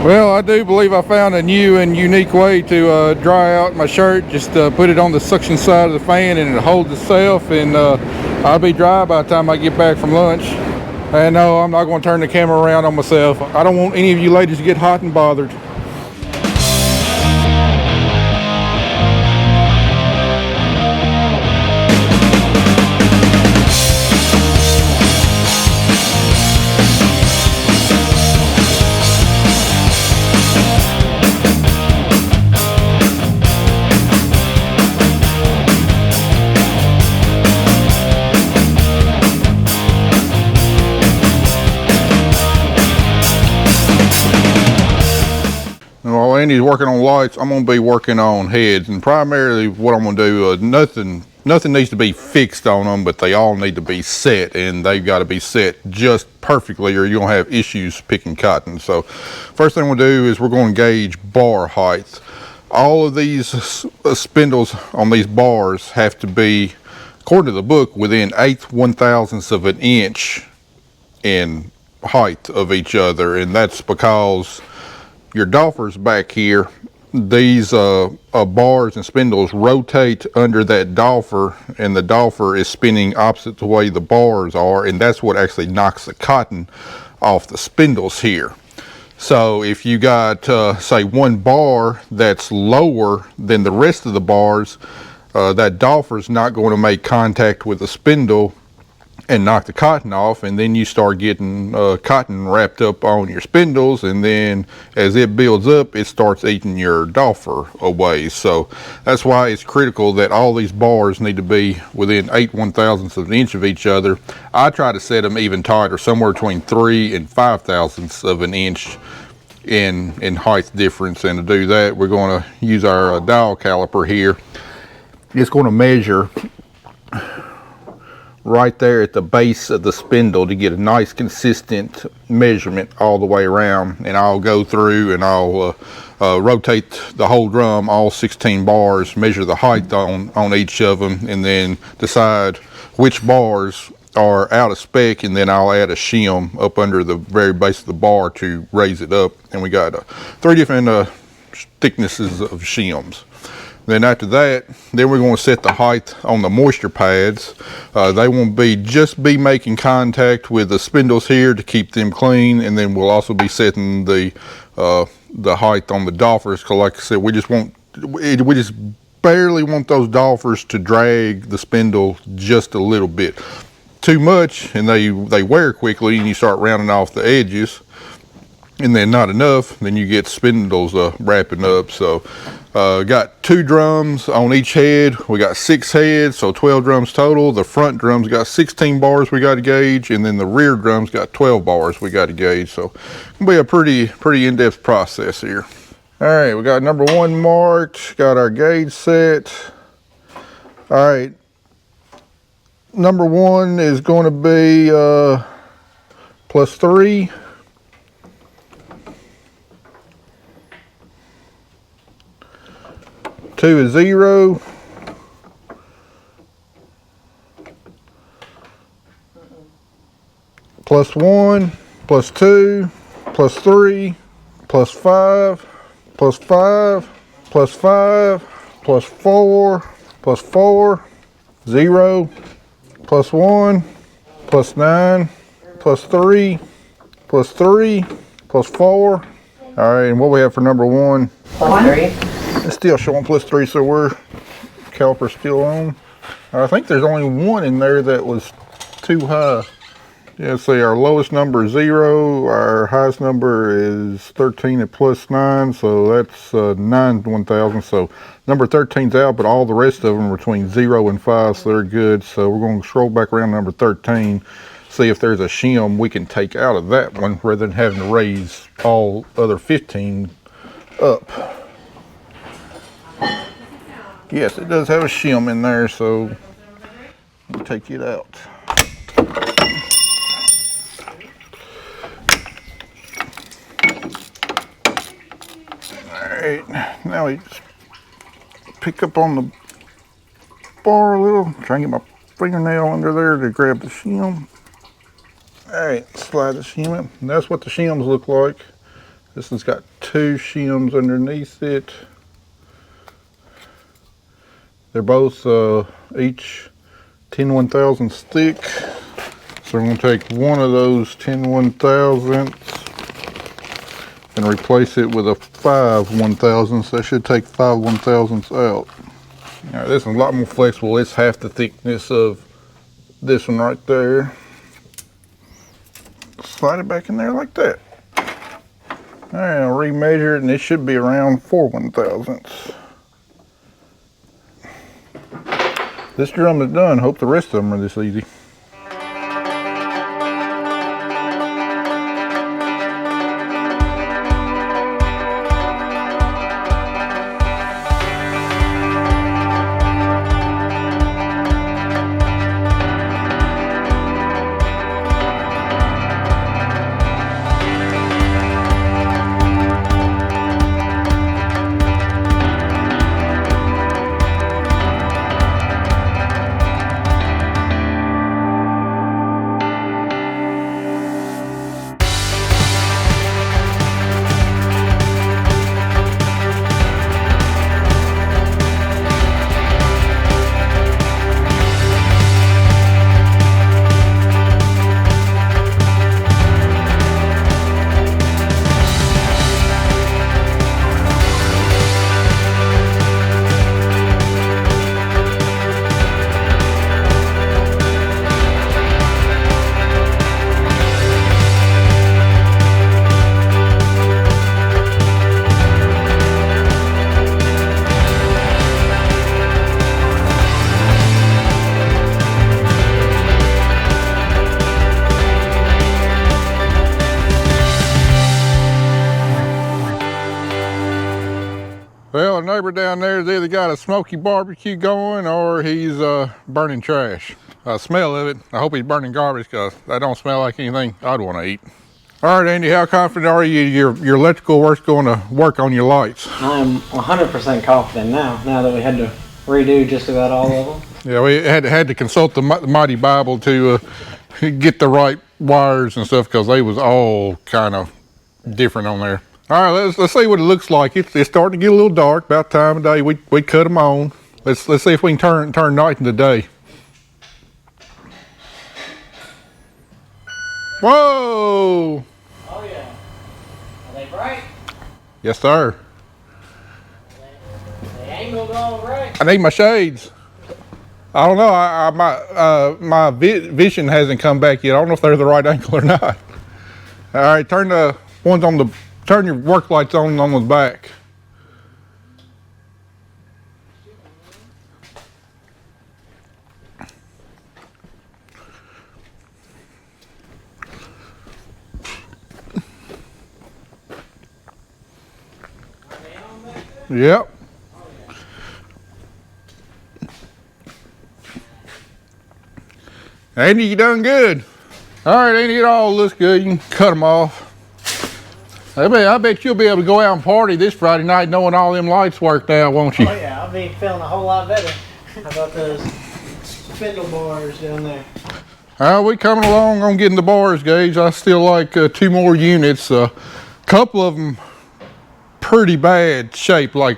Well, I do believe I found a new and unique way to dry out my shirt. Just put it on the suction side of the fan and it holds itself, and I'll be dry by the time I get back from lunch. And no, I'm not going to turn the camera around on myself. I don't want any of you ladies to get hot and bothered. While Andy's working on lights, I'm going to be working on heads, and primarily what I'm going to do, nothing needs to be fixed on them, but they all need to be set, and they've got to be set just perfectly or you're going to have issues picking cotton. So first thing we'll do is we're going to gauge bar height. All of these spindles on these bars have to be, according to the book, within 1/8 of an inch in height of each other, and that's because your doffers back here, these bars and spindles rotate under that doffer, and the doffer is spinning opposite the way the bars are, and that's what actually knocks the cotton off the spindles here. So if you got say one bar that's lower than the rest of the bars, that doffer is not going to make contact with the spindle and knock the cotton off, and then you start getting cotton wrapped up on your spindles, and then as it builds up it starts eating your doffer away. So that's why it's critical that all these bars need to be within 8/1000 of an inch of each other. I try to set them even tighter, somewhere between 3 and 5/1000 of an inch in height difference, and to do that we're going to use our dial caliper here. It's going to measure right there at the base of the spindle to get a nice consistent measurement all the way around, and I'll go through and I'll rotate the whole drum, all 16 bars, measure the height on each of them, and then decide which bars are out of spec, and then I'll add a shim up under the very base of the bar to raise it up. And we got 3 different thicknesses of shims. Then after that, then we're going to set the height on the moisture pads. They won't just be making contact with the spindles here to keep them clean, and then we'll also be setting the height on the doffers, because like I said, we just barely want those doffers to drag the spindle just a little bit. Too much and they wear quickly, and you start rounding off the edges, and then not enough, then you get spindles wrapping up. So got 2 drums on each head. We got 6 heads, so 12 drums total. The front drums got 16 bars we got to gauge, and then the rear drums got 12 bars we got to gauge. So it'll be a pretty in-depth process here. All right, we got number 1 marked, got our gauge set. All right, number 1 is going to be +3. Two is 0. +1, +2, +3, +5, +5, +5, +4, +4, 0, +1, +9, +3, +3, +4. All right, and what we have for number 1? +3. It's still showing +3, so we're caliper's still on. I think there's only one in there that was too high. Yeah, see, our lowest number is 0, our highest number is 13 at +9, so that's 9/1000. So number 13's out, but all the rest of them are between 0 and 5, so they're good. So we're going to scroll back around number 13, see if there's a shim we can take out of that one rather than having to raise all other 15 up. Yes, it does have a shim in there, so we'll take it out. Alright, now we just pick up on the bar a little, try and get my fingernail under there to grab the shim. Alright, slide the shim in. And that's what the shims look like. This one's got 2 shims underneath it. They're both each 10/1000 thick. So I'm going to take one of those 10/1000 and replace it with a 5/1000. So that should take 5/1000 out. Now this one's a lot more flexible. It's half the thickness of this one right there. Slide it back in there like that. All right, I'll remeasure it, and it should be around 4/1000. This drum is done. Hope the rest of them are this easy. Well, a neighbor down there's either got a smoky barbecue going or he's burning trash. Smell of it, I hope he's burning garbage because that don't smell like anything I'd want to eat. All right, Andy, how confident are you your electrical work's going to work on your lights? I'm 100% confident now that we had to redo just about all of them. Yeah, we had to consult the Mighty Bible to get the right wires and stuff because they was all kind of different on there. All right, let's see what it looks like. It's starting to get a little dark. About time of day we cut them on. Let's see if we can turn night into day. Whoa! Oh yeah. Are they bright? Yes, sir. They angled all right. I need my shades. I don't know. My vision hasn't come back yet. I don't know if they're the right angle or not. All right, turn the ones on the. Turn your work lights on the back. Yep. Andy, you done good. All right, Andy, it all looks good. You can cut them off. I bet you'll be able to go out and party this Friday night knowing all them lights worked out, won't you? Oh yeah, I'll be feeling a whole lot better. How about those spindle bars down there? We coming along on getting the bars, Gage. I still like 2 more units. A couple of them pretty bad shape. Like,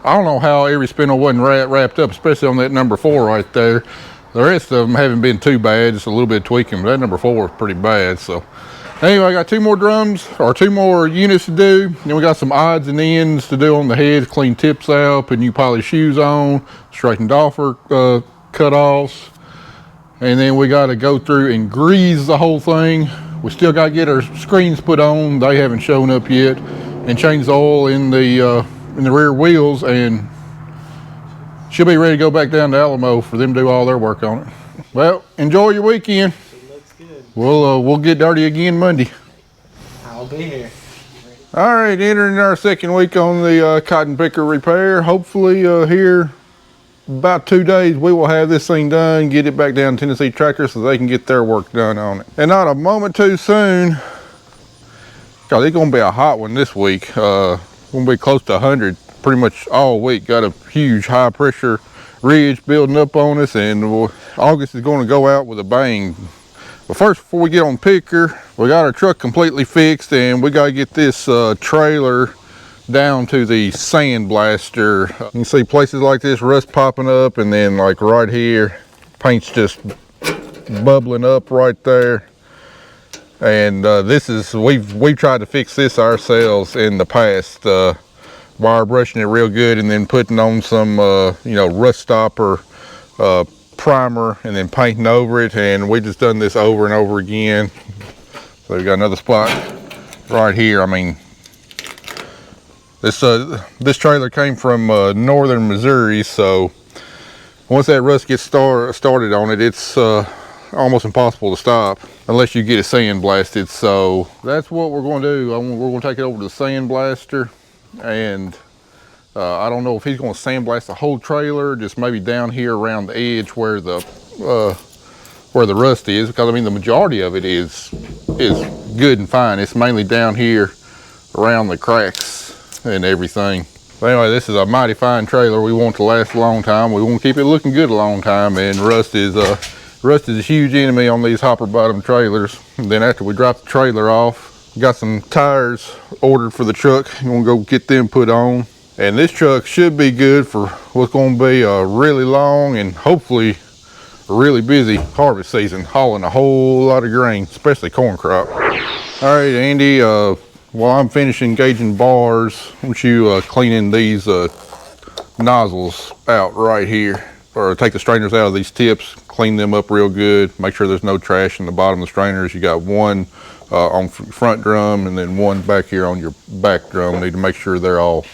I don't know how every spindle wasn't wrapped up, especially on that number 4 right there. The rest of them haven't been too bad, just a little bit of tweaking, but that number 4 is pretty bad. So anyway, I got 2 more drums, or 2 more units to do. Then we got some odds and ends to do on the heads, clean tips out, put new polished shoes on, straighten dolphin cut-offs. And then we got to go through and grease the whole thing. We still got to get our screens put on. They haven't shown up yet. And change the oil in the rear wheels, and she'll be ready to go back down to Alamo for them to do all their work on it. Well, enjoy your weekend. It looks good. We'll get dirty again Monday. I'll be here. All right, entering our 2nd week on the cotton picker repair. Hopefully here about 2 days we will have this thing done, get it back down to Tennessee Tractor so they can get their work done on it. And not a moment too soon, because it's going to be a hot one this week. Going to be close to 100 pretty much all week. Got a huge high pressure ridge building up on us, and August is going to go out with a bang. But first, before we get on picker, we got our truck completely fixed, and we got to get this trailer down to the sand blaster. You can see places like this, rust popping up, and then like right here, paint's just bubbling up right there. And we've tried to fix this ourselves in the past, wire brushing it real good, and then putting on some rust stopper primer, and then painting over it. And we just done this over and over again. So we got another spot right here. I mean, this trailer came from northern Missouri, so once that rust gets started on it, it's almost impossible to stop unless you get it sandblasted. So that's what we're going to do. We're going to take it over to the sandblaster, and I don't know if he's going to sandblast the whole trailer, just maybe down here around the edge where the rust is, because I mean the majority of it is good and fine. It's mainly down here around the cracks and everything. But anyway, this is a mighty fine trailer. We want it to last a long time. We want to keep it looking good a long time, and rust is a huge enemy on these hopper bottom trailers. And then after we drop the trailer off, we got some tires ordered for the truck. You want to go get them put on. And this truck should be good for what's going to be a really long and hopefully a really busy harvest season, hauling a whole lot of grain, especially corn crop. All right, Andy, while I'm finishing gauging bars, I want you cleaning these nozzles out right here, or take the strainers out of these tips, clean them up real good, make sure there's no trash in the bottom of the strainers. You got one on front drum and then one back here on your back drum. Need to make sure they're all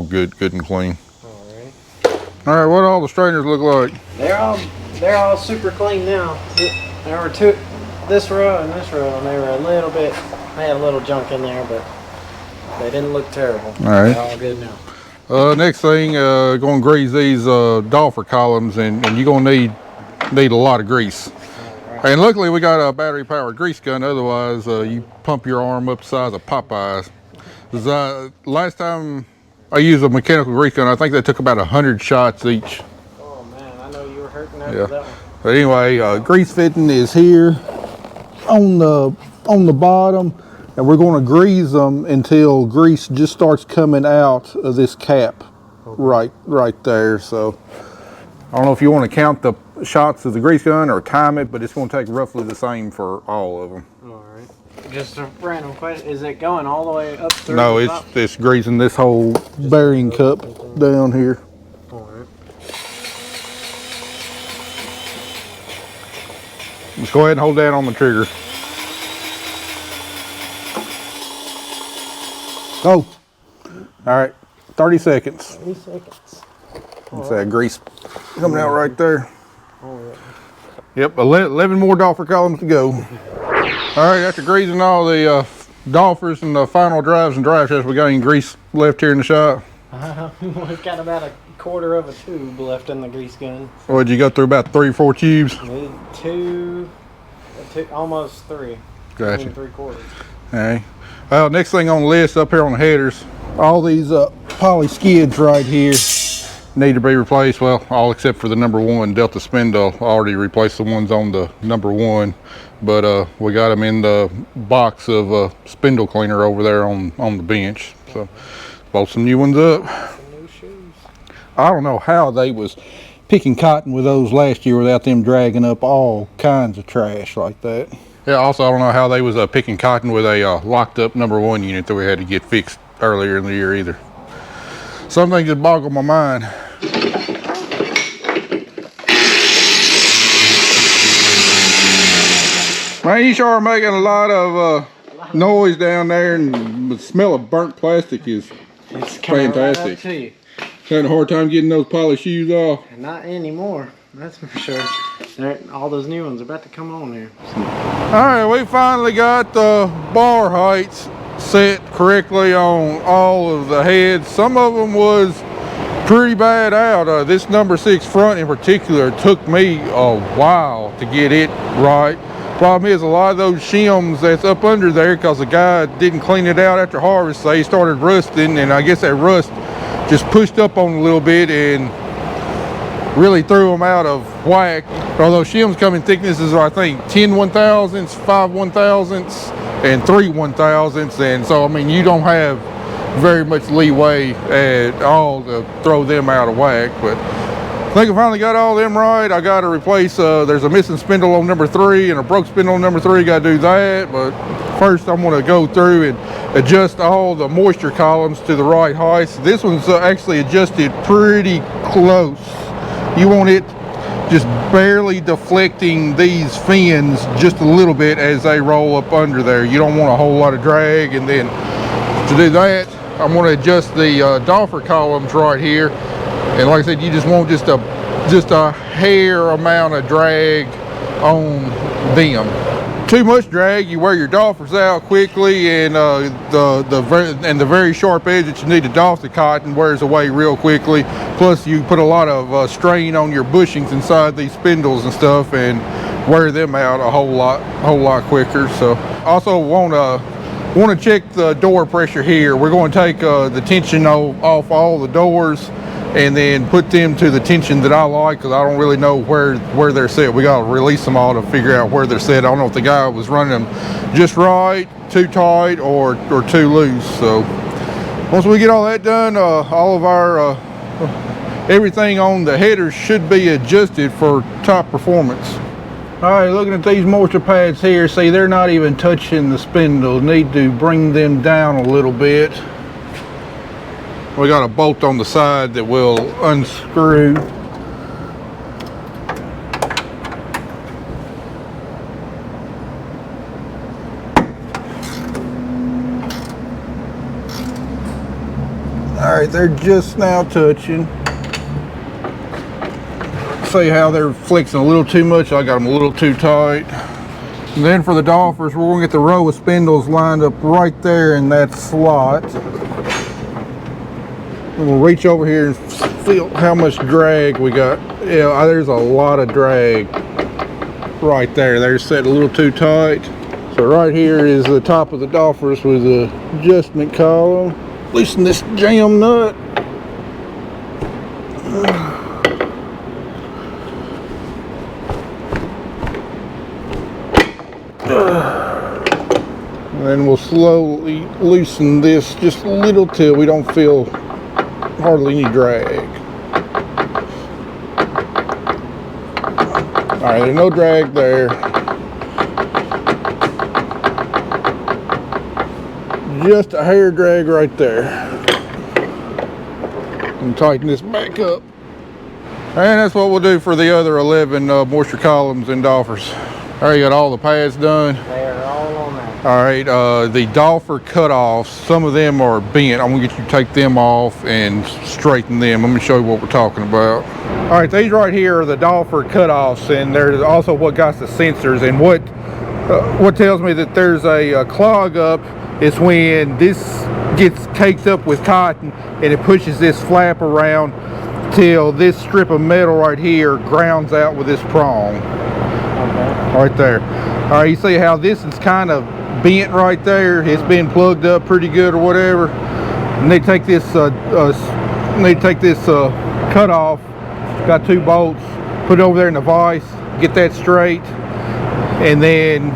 good and clean. All right, what all the strainers look like? They're all super clean now. There were two, this row and this row, and they were they had a little junk in there, but they didn't look terrible. All right. They're all good now. Next thing, going to grease these dolphin columns, and you're going to need a lot of grease. Right. And luckily we got a battery powered grease gun, otherwise you pump your arm up the size of Popeyes. Last time I used a mechanical grease gun, I think they took about 100 shots each. Oh man, I know you were hurting after that one. But anyway, grease fitting is here on the bottom, and we're going to grease them until grease just starts coming out of this cap right there. So I don't know if you want to count the shots of the grease gun or time it, but it's going to take roughly the same for all of them. All right. Just a random question: is it going all the way up through? No, it's greasing this whole bearing cup down here. All right. Just go ahead and hold down on the trigger. Go. All right, 30 seconds. 30 seconds. That's that grease coming out right there. All right. Yep, 11 more dolphin columns to go. All right, after greasing all the dolphins and the final drives and drive tests, we got any grease left here in the shop? We've got about a quarter of a tube left in the grease gun. Well, did you go through about 3 or 4 tubes? Two, almost 3. Gotcha. 2 3/4. All right. Well, next thing on the list up here on the headers, all these poly skids right here need to be replaced. Well, all except for the number 1 Delta spindle. I already replaced the ones on the number 1, but we got them in the box of spindle cleaner over there on the bench. So bolt some new ones up. Some new shoes. I don't know how they was picking cotton with those last year without them dragging up all kinds of trash like that. Yeah, also I don't know how they was picking cotton with a locked up number 1 unit that we had to get fixed earlier in the year either. Some things just boggle my mind. Man, you sure are making a lot of noise down there, and the smell of burnt plastic is fantastic. Right up to you. Having a hard time getting those polished shoes off. Not anymore, that's for sure. All those new ones are about to come on here. All right, we finally got the bar heights set correctly on all of the heads. Some of them was pretty bad out. This number 6 front in particular took me a while to get it right. Problem is, a lot of those shims that's up under there, because the guy didn't clean it out after harvest, so he started rusting, and I guess that rust just pushed up on a little bit, and really threw them out of whack. Although shims come in thicknesses of, I think, 10 1,000ths, 5 1,000ths, and 3 1,000ths, and so I mean you don't have very much leeway at all to throw them out of whack. But I think I finally got all them right. I got to replace, there's a missing spindle on number 3 and a broke spindle on number 3. Got to do that. But first I'm going to go through and adjust all the moisture columns to the right height. This one's actually adjusted pretty close. You want it just barely deflecting these fins just a little bit as they roll up under there. You don't want a whole lot of drag. And then to do that, I'm going to adjust the doffer columns right here. And like I said, you just want just a hair amount of drag on them. Too much drag, you wear your doffers out quickly, and the very sharp edge that you need to doff the cotton wears away real quickly. Plus, you put a lot of strain on your bushings inside these spindles and stuff, and wear them out a whole lot quicker. So, also want to check the door pressure here. We're going to take the tension off all the doors, and then put them to the tension that I like, because I don't really know where they're set. We got to release them all to figure out where they're set. I don't know if the guy was running them just right, too tight, or too loose. So once we get all that done, all of our everything on the headers should be adjusted for top performance. All right, looking at these moisture pads here, see they're not even touching the spindles. Need to bring them down a little bit. We got a bolt on the side that will unscrew. All right, they're just now touching. See how they're flexing a little too much. I got them a little too tight. And then for the doffers, we're going to get the row of spindles lined up right there in that slot. We'll reach over here and feel how much drag we got. Yeah, there's a lot of drag right there. They're set a little too tight. So right here is the top of the doffers with the adjustment column. Loosen this jam nut. And then we'll slowly loosen this just a little till we don't feel hardly any drag. All right, there's no drag there. Just a hair drag right there. And tighten this back up. And that's what we'll do for the other 11 moisture columns and doffers. All right, you got all the pads done. They are all on there. All right, the doffer cutoffs, some of them are bent. I'm gonna get you to take them off and straighten them. Let me show you what we're talking about. All right, these right here are the doffer cutoffs, and there's also what got the sensors. And what tells me that there's a clog up is when this gets caked up with cotton and it pushes this flap around till this strip of metal right here grounds out with this prong. Okay. Right there. All right, you see how this is kind of bent right there. It's been plugged up pretty good or whatever. And they take this cut off. Got 2 bolts. Put it over there in the vise. Get that straight. And then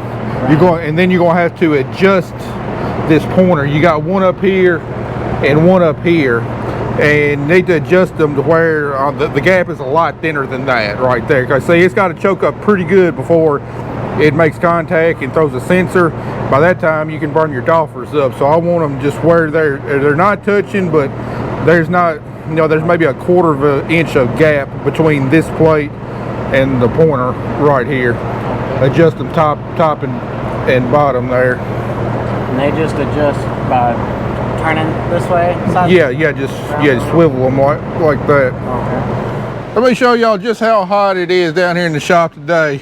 you're going to have to adjust this pointer. You got one up here and one up here, and need to adjust them to where the gap is a lot thinner than that right there. Because see, it's got to choke up pretty good before it makes contact and throws a sensor. By that time you can burn your doffers up. So I want them just where they're not touching, but there's not, there's maybe a 1/4 of an inch of gap between this plate and the pointer right here. Adjust them top and bottom there. And they just adjust by turning this way? Just swivel them like that. Okay. Let me show y'all just how hot it is down here in the shop today.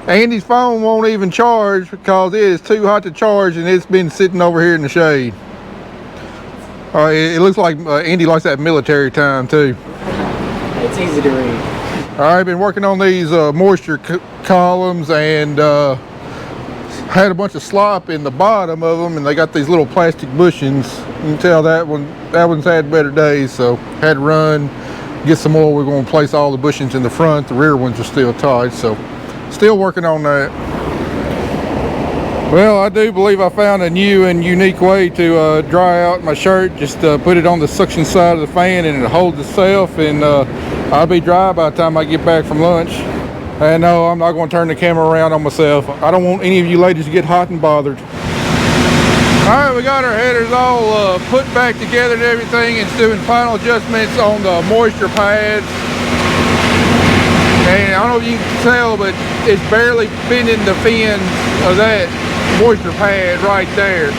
Andy's phone won't even charge because it is too hot to charge, and it's been sitting over here in the shade. It looks like Andy likes that military time too. It's easy to read. All right, I've been working on these moisture columns, and had a bunch of slop in the bottom of them, and they got these little plastic bushings. You can tell that one's had better days, so had to run get some more. We're going to place all the bushings in the front. The rear ones are still tight, so still working on that. Well, I do believe I found a new and unique way to dry out my shirt. Just put it on the suction side of the fan and it holds itself, and I'll be dry by the time I get back from lunch. And no, I'm not going to turn the camera around on myself. I don't want any of you ladies to get hot and bothered. All right, we got our headers all put back together and everything. It's doing final adjustments on the moisture pads. And I don't know if you can tell, but it's barely bending the fins of that moisture pad right there.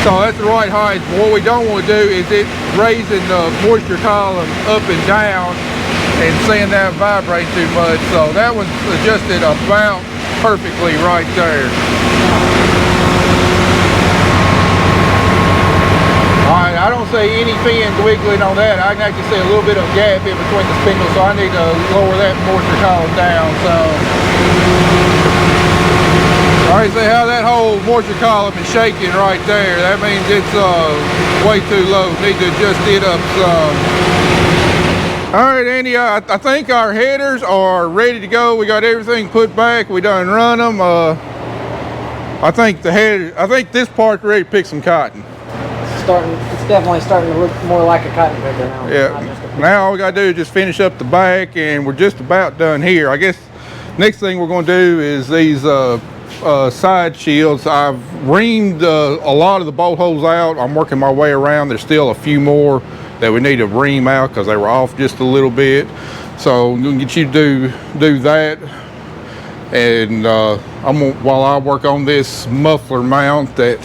So that's the right height. What we don't want to do is it raising the moisture column up and down and seeing that vibrate too much. So that one's adjusted about perfectly right there. Alright, I don't see any fins wiggling on that. I can actually see a little bit of gap in between the spindles, so I need to lower that moisture column down. So, alright, see how that whole moisture column is shaking right there. That means it's way too low. Need to adjust it up some. Alright, Andy, I think our headers are ready to go. We got everything put back. We done run them. I think this part's ready to pick some cotton. It's definitely starting to look more like a cotton picker now. Yeah. Now all we gotta do is just finish up the back, and we're just about done here. I guess next thing we're gonna do is these side shields. I've reamed a lot of the bolt holes out. I'm working my way around. There's still a few more that we need to ream out because they were off just a little bit. So I'm gonna get you to do that. And while I work on this muffler mount that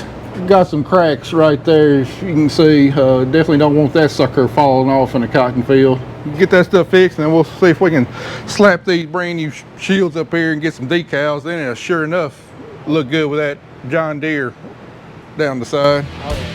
got some cracks right there, as you can see. Definitely don't want that sucker falling off in a cotton field. Get that stuff fixed, and then we'll see if we can slap these brand new shields up here and get some decals. Then it'll sure enough look good with that John Deere down the side. Oh, yeah.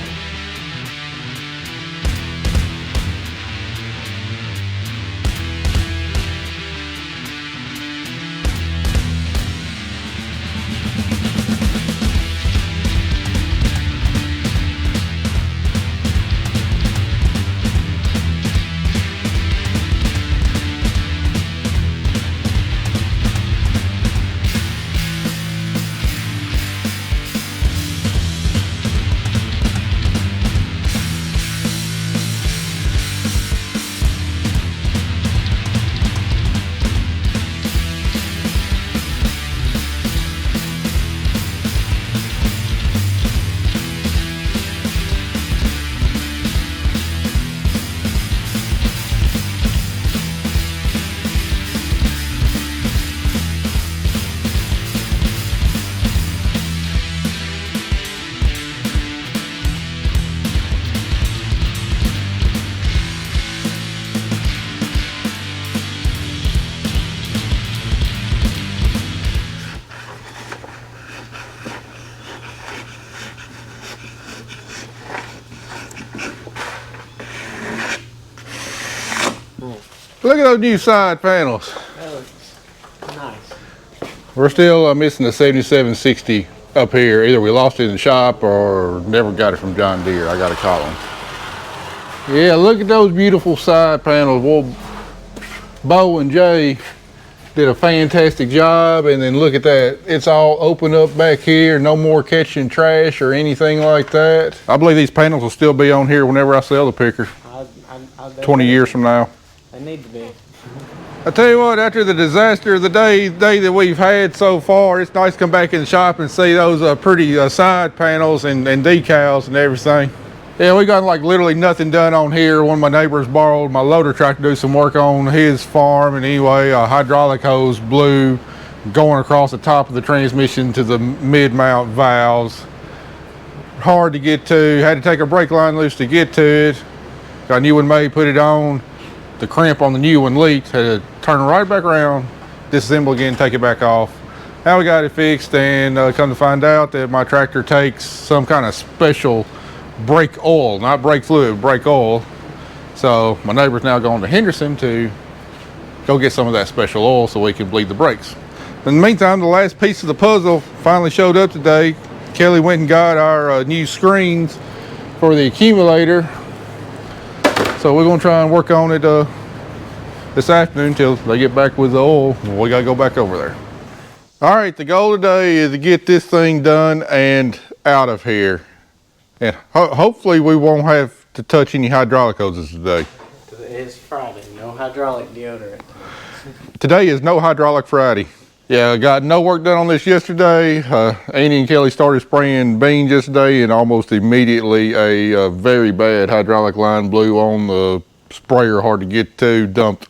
Look at those new side panels. That looks nice. We're still missing the 7760 up here. Either we lost it in the shop or never got it from John Deere. I got to call them. Yeah, look at those beautiful side panels. Well, Bo and Jay did a fantastic job, and then look at that. It's all open up back here. No more catching trash or anything like that. I believe these panels will still be on here whenever I sell the picker. 20 years from now. They need to be. I tell you what, after the disaster of the day that we've had so far, it's nice to come back in the shop and see those pretty side panels and decals and everything. Yeah, we got like literally nothing done on here. One of my neighbors borrowed my loader tractor to do some work on his farm, and anyway, a hydraulic hose blew going across the top of the transmission to the mid-mount valves. Hard to get to, had to take a brake line loose to get to it. Got a new one made, put it on. The crimp on the new one leaked, had to turn it right back around, disassemble again, take it back off. Now we got it fixed, and come to find out that my tractor takes some kind of special brake oil, not brake fluid, brake oil. So my neighbor's now going to Henderson to go get some of that special oil so we can bleed the brakes. In the meantime, the last piece of the puzzle finally showed up today. Kelly went and got our new screens for the accumulator. So we're gonna try and work on it this afternoon until they get back with the oil. We gotta go back over there. All right, the goal today is to get this thing done and out of here. And hopefully we won't have to touch any hydraulic hoses today. It's Friday, no hydraulic deodorant. Today is no hydraulic Friday. Yeah, I got no work done on this yesterday. Andy and Kelly started spraying beans yesterday, and almost immediately a very bad hydraulic line blew on the sprayer, hard to get to, dumped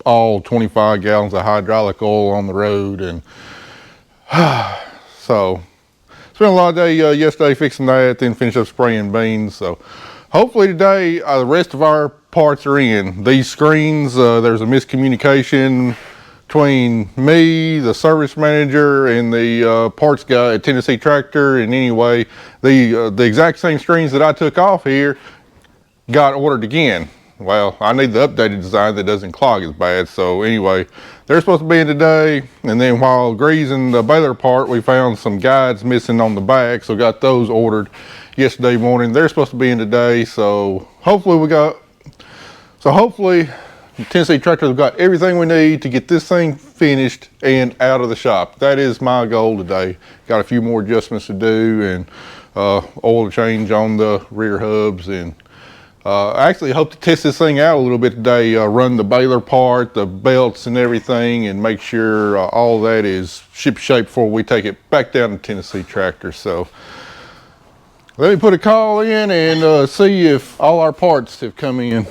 all 25 gallons of hydraulic oil on the road. And so spent a lot of day yesterday fixing that, then finished up spraying beans. So hopefully today the rest of our parts are in. These screens, there's a miscommunication between me, the service manager, and the parts guy at Tennessee Tractor. And anyway, the exact same screens that I took off here got ordered again. Well, I need the updated design that doesn't clog as bad. So anyway, they're supposed to be in today. And then while greasing the baler part, we found some guides missing on the back. So got those ordered yesterday morning. They're supposed to be in today. So hopefully Tennessee Tractor have got everything we need to get this thing finished and out of the shop. That is my goal today. Got a few more adjustments to do, and oil change on the rear hubs, and I actually hope to test this thing out a little bit today, run the baler part, the belts and everything, and make sure all that is ship shape before we take it back down to Tennessee Tractor. So let me put a call in and see if all our parts have come in.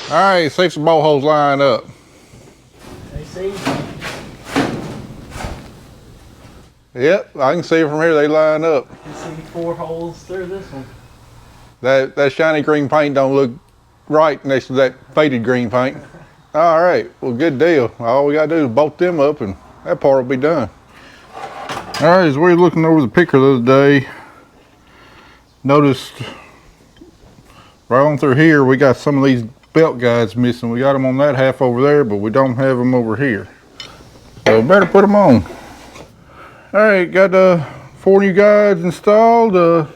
All right, see if some bolt holes line up. They see? Yep, I can see it from here, they line up. I can see 4 holes through this one. That shiny green paint don't look right next to that faded green paint. All right, well, good deal. All we gotta do is bolt them up and that part will be done. All right, as we were looking over the picker the other day, noticed right on through here, we got some of these belt guides missing. We got them on that half over there, but we don't have them over here. So better put them on. All right, got 4 new guides installed.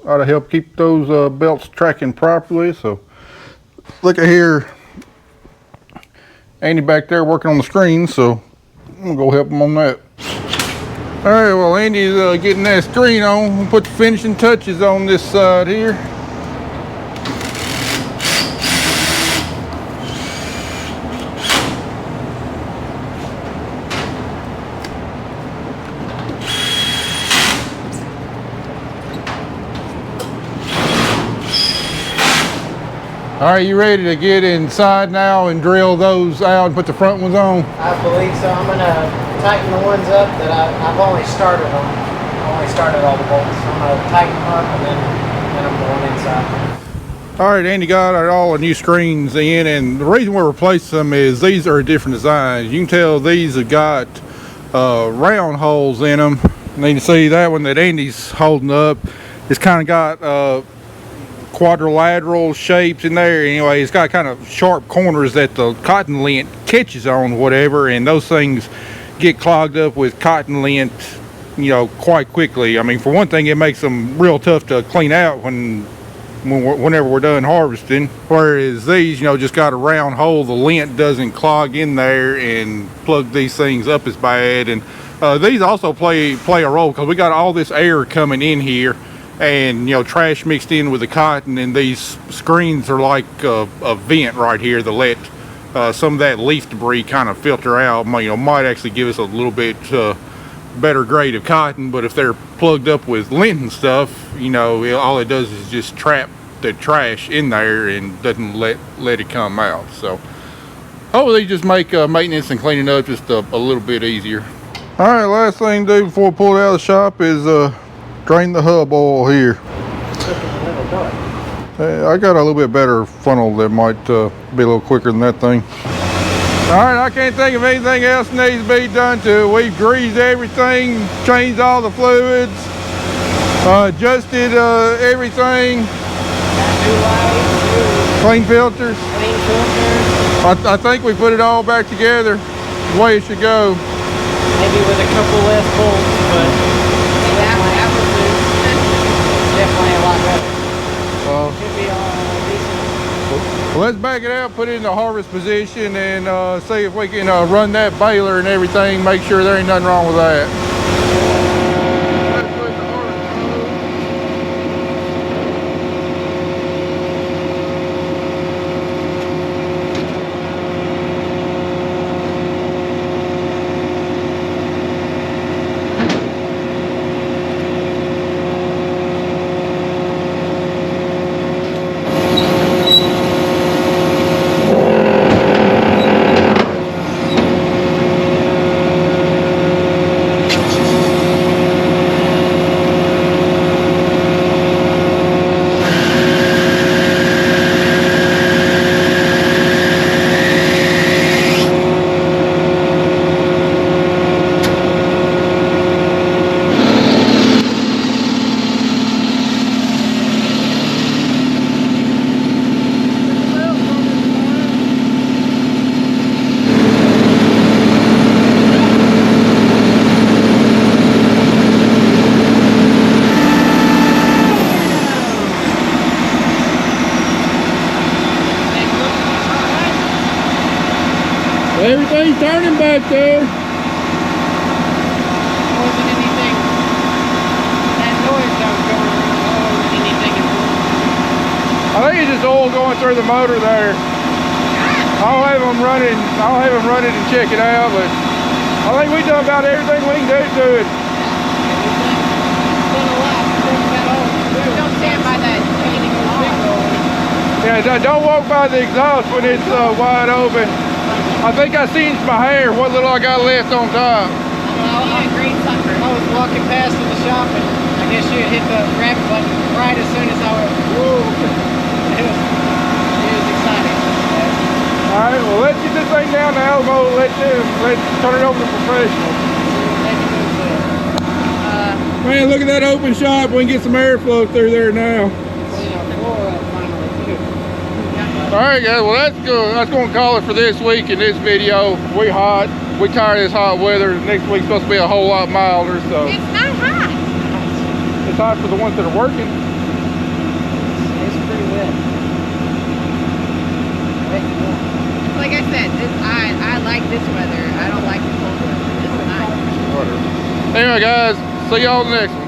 Ought to help keep those belts tracking properly. So look at here, Andy back there working on the screen, so I'm gonna go help him on that. All right, well, Andy's getting that screen on. We'll put the finishing touches on this side here. All right, you ready to get inside now and drill those out and put the front ones on? I believe so. I'm going to tighten the ones up that I've only started on. I only started all the bolts. So I'm going to tighten them up and then I'm going inside. All right, Andy got all the new screens in, and the reason we're replacing them is these are different designs. You can tell these have got round holes in them. And you can see that one that Andy's holding up. It's kind of got quadrilateral shapes in there. Anyway, it's got kind of sharp corners that the cotton lint catches on, whatever, and those things get clogged up with cotton lint, you know, quite quickly. I mean, for one thing, it makes them real tough to clean out whenever we're done harvesting. Whereas these, you know, just got a round hole, the lint doesn't clog in there and plug these things up as bad. And these also play a role because we got all this air coming in here, and you know, trash mixed in with the cotton, and these screens are like a vent right here to let some of that leaf debris kind of filter out. You know, might actually give us a little bit better grade of cotton, but if they're plugged up with lint and stuff, you know, all it does is just trap the trash in there and doesn't let it come out. So hopefully just make maintenance and cleaning up just a little bit easier. All right, last thing to do before we pull it out of the shop is drain the hub oil here. I got a little bit better funnel that might be a little quicker than that thing. All right, I can't think of anything else that needs to be done to it. We've greased everything, changed all the fluids, adjusted everything. Clean filters. I think we put it all back together the way it should go. Maybe with a couple less bolts, but that was definitely a lot better. Should be decent. Well, let's back it out, put it in the harvest position, and see if we can run that baler and everything, make sure there ain't nothing wrong with that. Everything's turning back there. Wasn't anything. That noise that was going around. Wasn't anything important. I think it's just oil going through the motor there. I'll have them running and check it out, but I think we've done about everything we can do to it. Don't stand by that painting of the Yeah, don't walk by the exhaust when it's wide open. I think I singed my hair, what little I got left on top. I was walking past in the shop and I guess you hit the grab button right as soon as I went, woo! It was exciting. Alright, well let's get this thing down now. Let's turn it over to professionals. Man, look at that open shop. We can get some airflow through there now. Alright guys, well that's going to call it for this week in this video. We hot. We tired of this hot weather. Next week's supposed to be a whole lot milder, so. It's not hot. It's hot for the ones that are working. It's pretty wet. Like I said, I like this weather. I don't like the cold weather. This is nice. Anyway guys, see y'all in the next one.